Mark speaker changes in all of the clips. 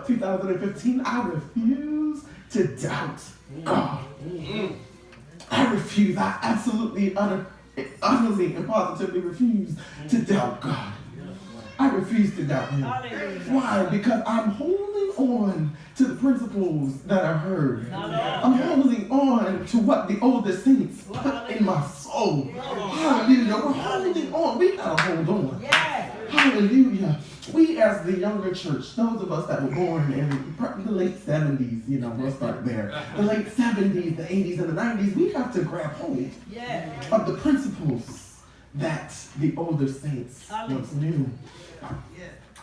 Speaker 1: 2015, I refuse to doubt God. I refuse. I absolutely, utterly, and positively refuse to doubt God. I refuse to doubt Him. Why? Because I'm holding on to the principles that I heard. I'm holding on to what the older saints put in my soul. Hallelujah. We're holding on. We gotta hold on. Hallelujah. We as the younger church, those of us that were born in the late 70s, we'll start there. The late 70s, the 80s, and the 90s, we have to grab hold of the principles that the older saints once knew.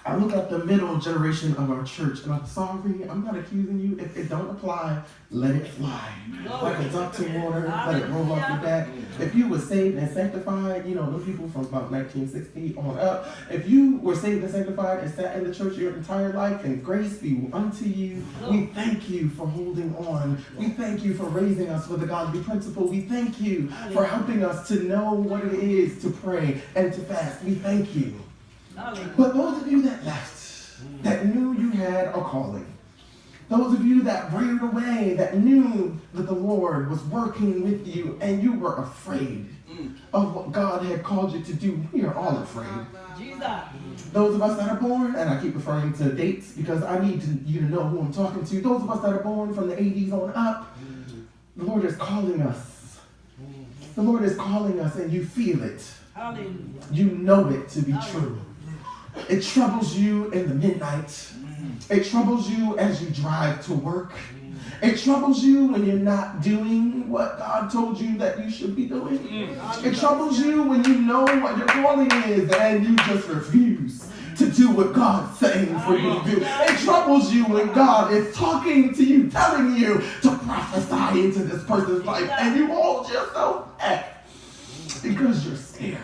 Speaker 1: I look at the middle generation of our church, and I'm sorry, I'm not accusing you. If it don't apply, let it fly. Like a duck to water, let it roll off your back. If you were saved and sanctified, those people from about 1960 on up, if you were saved and sanctified and sat in the church your entire life, and grace be unto you, we thank you for holding on. We thank you for raising us with a godly principle. We thank you for helping us to know what it is to pray and to fast. We thank you. But those of you that left, that knew you had a calling, those of you that reared away, that knew that the Lord was working with you and you were afraid of what God had called you to do, we are all afraid. Those of us that are born, and I keep referring to dates because I need you to know who I'm talking to, those of us that are born from the 80s on up, the Lord is calling us. The Lord is calling us and you feel it. You know it to be true. It troubles you in the midnight. It troubles you as you drive to work. It troubles you when you're not doing what God told you that you should be doing. It troubles you when you know what your calling is and you just refuse to do what God's saying for you to do. It troubles you when God is talking to you, telling you to prophesy into this person's life, and you hold yourself back because you're scared.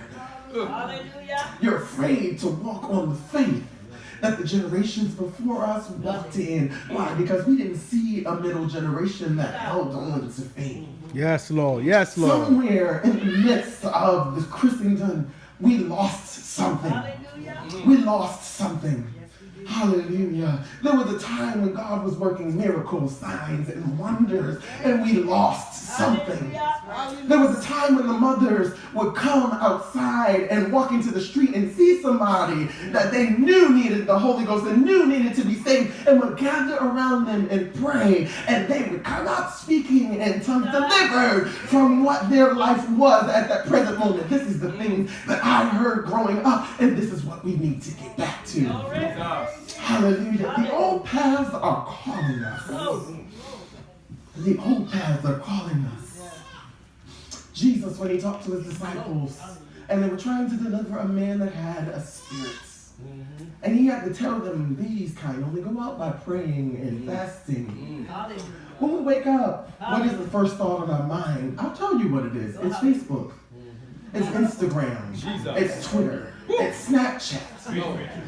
Speaker 1: You're afraid to walk on the faith that the generations before us walked in. Why? Because we didn't see a middle generation that held on to faith.
Speaker 2: Yes, Lord. Yes, Lord.
Speaker 1: Somewhere in the midst of the Christendom, we lost something. We lost something. Hallelujah. There was a time when God was working miracles, signs, and wonders, and we lost something. There was a time when the mothers would come outside and walk into the street and see somebody that they knew needed the Holy Ghost and knew needed to be saved, and would gather around them and pray, and they would come out speaking in tongues, delivered from what their life was at that present moment. This is the thing that I heard growing up, and this is what we need to get back to. Hallelujah. The old paths are calling us. The old paths are calling us. Jesus, when he talked to his disciples, and they were trying to deliver a man that had a spirit, and he had to tell them, these kind only go out by praying and fasting. When we wake up, what is the first thought on our mind? I'll tell you what it is. It's Facebook. It's Instagram. It's Twitter. It's Snapchat.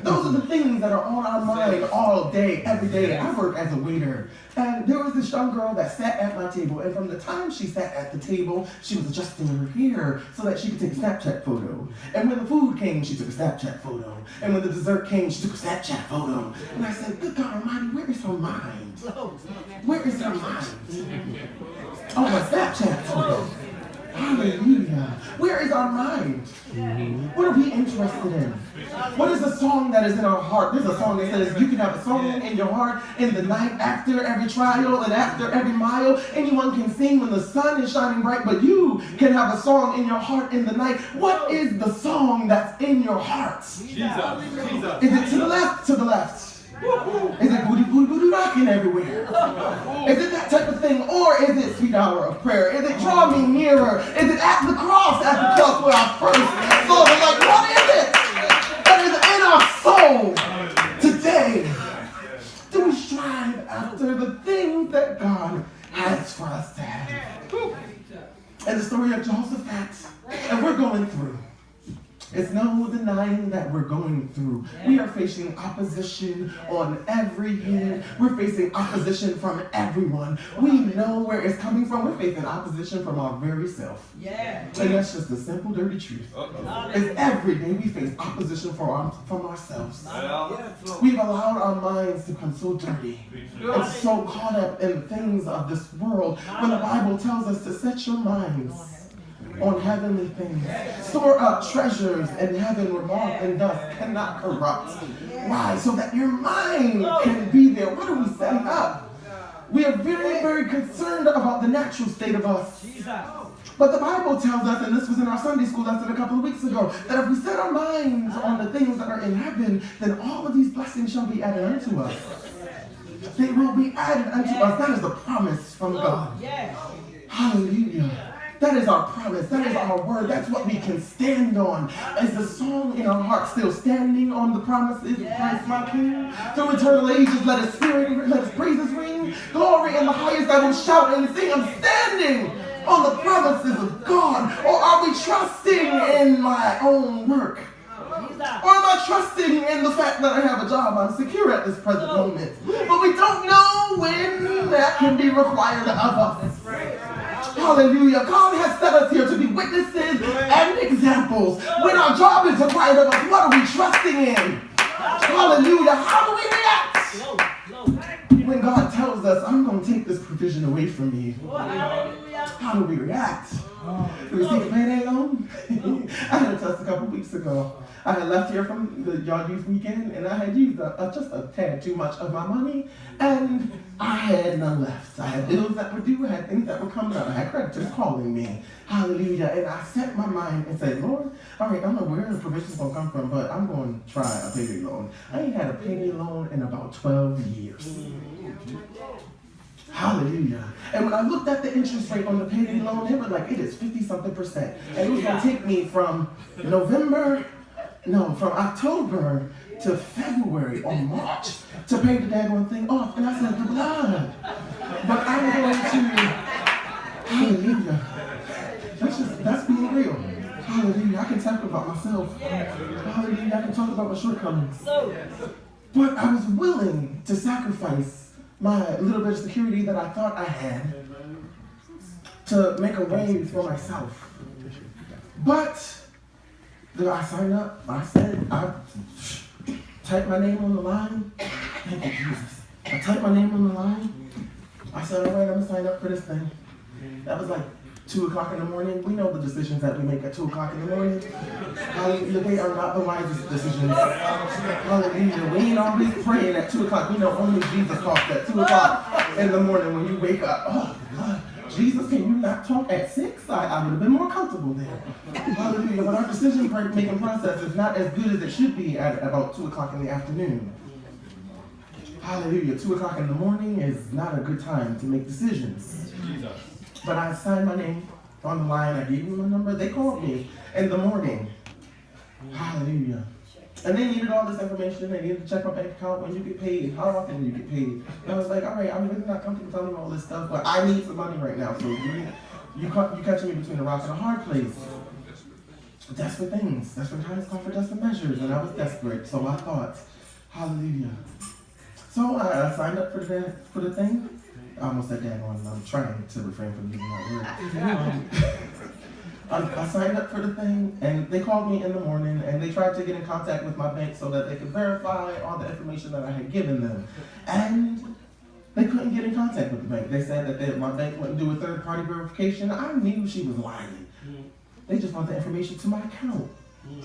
Speaker 1: Those are the things that are on our mind all day, every day. I work as a waiter. And there was this young girl that sat at my table. And from the time she sat at the table, she was adjusting her hair so that she could take a Snapchat photo. And when the food came, she took a Snapchat photo. And when the dessert came, she took a Snapchat photo. And I said, good God Almighty, where is her mind? Where is her mind? Oh, a Snapchat photo. Hallelujah. Where is our mind? What are we interested in? What is the song that is in our heart? There's a song that says you can have a song in your heart in the night after every trial and after every mile. Anyone can sing when the sun is shining bright, but you can have a song in your heart in the night. What is the song that's in your heart? Jesus. Is it to the left? To the left. Is it booty, booty, booty rocking everywhere? Is it that type of thing? Or is it sweet hour of prayer? Is it draw me nearer? Is it at the cross where I first saw it? Like, what is it that is in our soul today? Do we strive after the things that God has for us to have? And the story of Jehoshaphat, and we're going through It's no denying that we're going through. We are facing opposition on every hand. We're facing opposition from everyone. We know where it's coming from. We're facing opposition from our very self. And that's just the simple, dirty truth. It's every day we face opposition from ourselves. We've allowed our minds to become so dirty and so caught up in the things of this world, when the Bible tells us to set your minds on heavenly things. Store up treasures in heaven where moth and dust cannot corrupt. Why? So that your mind can be there. What are we setting up? We are very, very concerned about the natural state of us. But the Bible tells us, and this was in our Sunday school lesson a couple of weeks ago, that if we set our minds on the things that are in heaven, then all of these blessings shall be added unto us. They will be added unto us. That is the promise from God. Hallelujah. That is our promise. That is our word. That's what we can stand on. Is the song in our heart still standing on the promises of Christ my King? Through eternal ages, let his praises ring. Glory in the highest, I will shout and sing. I'm standing on the promises of God. Or are we trusting in my own work? Or am I trusting in the fact that I have a job I'm secure at this present moment? But we don't know when that can be required of us. Hallelujah. God has set us here to be witnesses and examples. When our job is required of us, what are we trusting in? Hallelujah. How do we react? When God tells us, I'm going to take this provision away from you. How do we react? Do we take a payday loan? I had a test a couple weeks ago. I had left here from the Y'all Youth Weekend, and I had used just a tad too much of my money, and I had none left. I had bills that were due, I had things that were coming up, I had creditors calling me. Hallelujah. And I set my mind and said, Lord, all right, I don't know where the provision's going to come from, but I'm going to try a payday loan. I ain't had a payday loan in about 12 years. Hallelujah. And when I looked at the interest rate on the payday loan, they were like, it is 50-something%. And it was going to take me from October to February or March to pay the daggone thing off. And I said, the blood. But I'm going to, hallelujah. That's being real. Hallelujah. I can talk about myself. Hallelujah. I can talk about my shortcomings. But I was willing to sacrifice my little bit of security that I thought I had to make a way for myself. But I signed up. I said, I typed my name on the line. Thank you, Jesus. I typed my name on the line. I said, all right, I'm going to sign up for this thing. That was like 2 o'clock in the morning. We know the decisions that we make at 2 o'clock in the morning. Hallelujah. They are not the wisest decisions. Hallelujah. We ain't always praying at 2 o'clock. We know only Jesus talks at 2 o'clock in the morning when you wake up. Oh, God. Jesus, can you not talk at 6? I would have been more comfortable there. Hallelujah. But our decision-making process is not as good as it should be at about 2 o'clock in the afternoon. Hallelujah. 2 o'clock in the morning is not a good time to make decisions. But I signed my name on the line. I gave them my number. They called me in the morning. Hallelujah. And they needed all this information. They needed to check my bank account, when you get paid, how often you get paid. And I was like, all right, I'm really not comfortable telling you all this stuff, but I need some money right now. So you catching me between a rock and a hard place. Desperate things. Desperate times call for desperate measures. And I was desperate. So I thought, hallelujah. So I signed up for the thing. I almost said that on. I'm trying to refrain from using that word. I signed up for the thing, and they called me in the morning, and they tried to get in contact with my bank so that they could verify all the information that I had given them. And they couldn't get in contact with the bank. They said that my bank wouldn't do a third-party verification. I knew she was lying. They just want the information to my account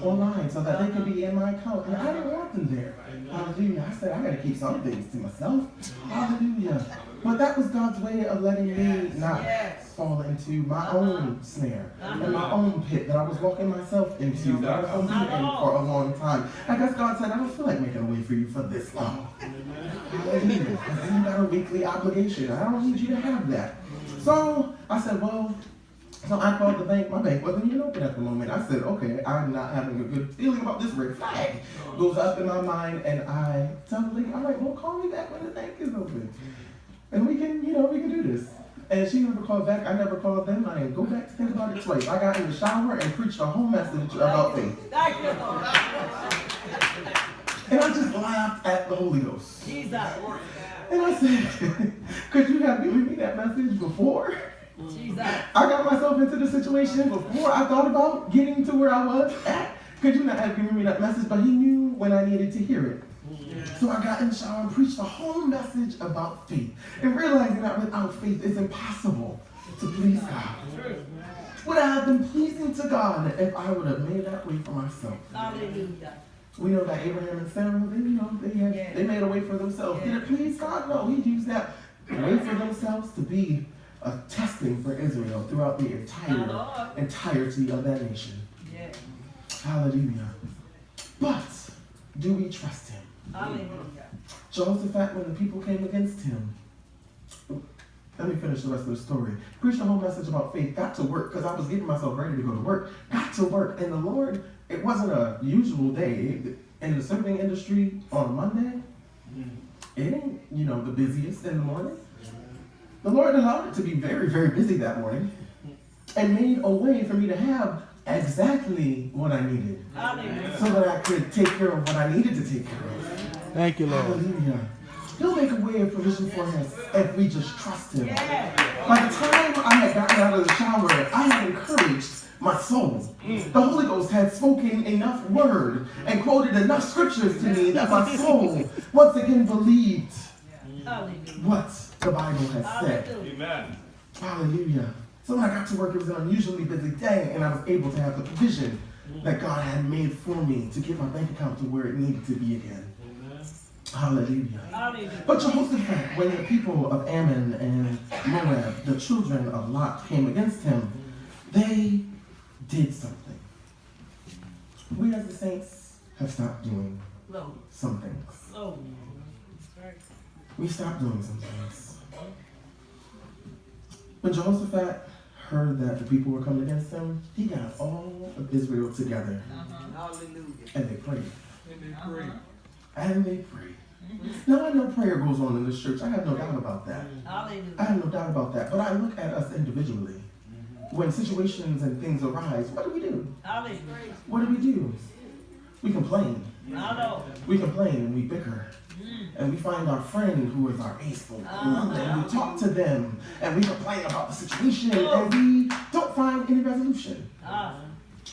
Speaker 1: online so that they could be in my account. And I didn't want them there. Hallelujah. I said, I got to keep some things to myself. Hallelujah. But that was God's way of letting me not fall into my own snare and my own pit that I was walking myself into, that I was going to be in for a long time. I guess God said, I don't feel like making a way for you for this long. Hallelujah. Because you got a weekly obligation. I don't need you to have that. So I said, so I called the bank. My bank wasn't even open at the moment. I said, okay, I'm not having a good feeling about this red flag. Goes up in my mind, and I tell the lady, all right, well, call me back when the bank is open. And we can do this. And she never called back. I never called them. I didn't go back to think about it twice. I got in the shower and preached a whole message about faith. And I just laughed at the Holy Ghost. Jesus. And I said, could you have given me that message before? Jesus. I got myself into the situation before I thought about getting to where I was at. Could you not have given me that message? But he knew when I needed to hear it. So I got in the shower and preached a whole message about faith. And realizing that without faith, it's impossible to please God. Would I have been pleasing to God if I would have made that way for myself? Hallelujah. We know that Abraham and Sarah, they made a way for themselves. Did it please God? No, he used that way for themselves to be a testing for Israel throughout the entirety of that nation. Yeah. Hallelujah. But do we trust him? Hallelujah. Jehoshaphat, when the people came against him, let me finish the rest of the story. Preached a whole message about faith, got to work, because I was getting myself ready to go to work. Got to work, and the Lord, it wasn't a usual day. In the serving industry on a Monday, it ain't, the busiest in the morning. The Lord allowed it to be very, very busy that morning and made a way for me to have exactly what I needed so that I could take care of what I needed to take care of.
Speaker 2: Thank you, Lord.
Speaker 1: Hallelujah. He'll make a way of provision for us if we just trust him. By the time I had gotten out of the shower, I had encouraged my soul. The Holy Ghost had spoken enough word and quoted enough scriptures to me that my soul once again believed what the Bible has said. Amen. Hallelujah. So when I got to work, it was an unusually busy day, and I was able to have the provision that God had made for me to get my bank account to where it needed to be again. Hallelujah. But Jehoshaphat, when the people of Ammon and Moab, the children of Lot, came against him, they did something. We as the saints have stopped doing some things. We stopped doing some things. When Jehoshaphat heard that the people were coming against him, he got all of Israel together. And they prayed. And they prayed. Now I know prayer goes on in this church. I have no doubt about that. I have no doubt about that. But I look at us individually. When situations and things arise, what do we do? What do we do? We complain. We complain and we bicker. And we find our friend who is our ace boy, and we talk to them, and we complain about the situation, and we don't find any resolution.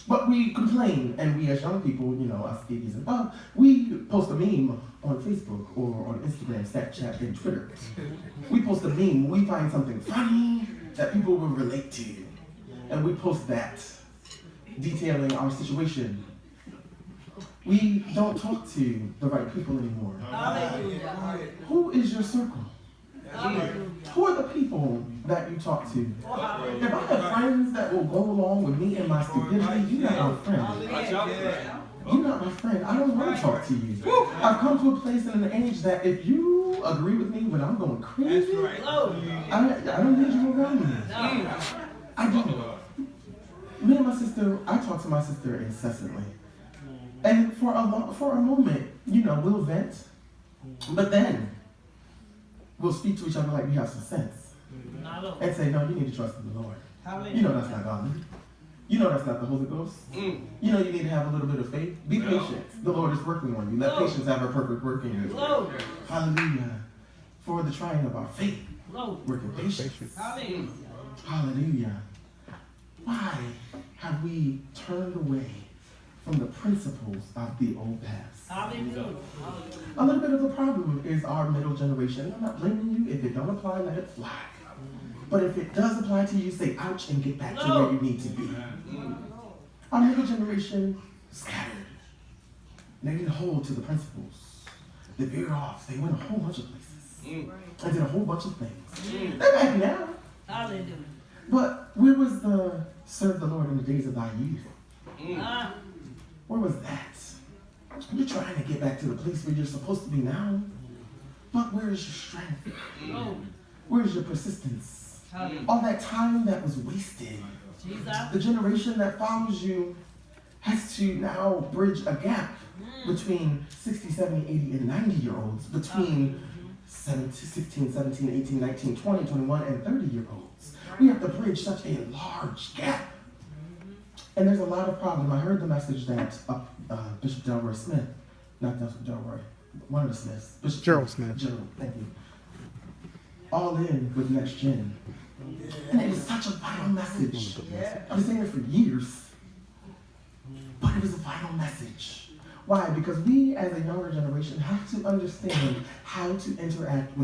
Speaker 1: But we complain, and we as young people, us 80s and above, we post a meme on Facebook or on Instagram, Snapchat, and Twitter. We post a meme, we find something funny that people will relate to, and we post that, detailing our situation. We don't talk to the right people anymore. Who is your circle? Who are the people that you talk to? If I have friends that will go along with me in my stupidity, you're not my friend. You're not my friend. I don't want to talk to you. I've come to a place in an age that if you agree with me when I'm going crazy, I don't need you around me. I don't. Me and my sister, I talk to my sister incessantly. And for a moment, we'll vent, but then we'll speak to each other like we have some sense. And say, no, you need to trust in the Lord. That's not godly. That's not the Holy Ghost. You need to have a little bit of faith. Be patient. The Lord is working on you. Let patience have her perfect work in you. Hallelujah. For the trying of our faith, working patience. Hallelujah. Why have we turned away from the principles of the old past? A little bit of the problem is our middle generation. I'm not blaming you. If it don't apply, let it fly. But if it does apply to you, say ouch and get back to where you need to be. Our middle generation scattered. They didn't hold to the principles. They veered off. They went a whole bunch of places. And did a whole bunch of things. They're back now. But where was the serve the Lord in the days of thy youth? Where was that? You're trying to get back to the place where you're supposed to be now. But where is your strength? Where is your persistence? All that time that was wasted. The generation that follows you has to now bridge a gap between 60, 70, 80, and 90-year-olds, between 16, 17, 18, 19, 20, 21, and 30-year-olds. We have to bridge such a large gap. And there's a lot of problem. I heard the message that Bishop Delroy Smith, not Delroy, one of the Smiths. Bishop
Speaker 2: Gerald Smith.
Speaker 1: Gerald, thank you. All in with Next Gen. And it was such a vital message. I've been saying it for years. But it was a vital message. Why? Because we as a younger generation have to understand how to interact with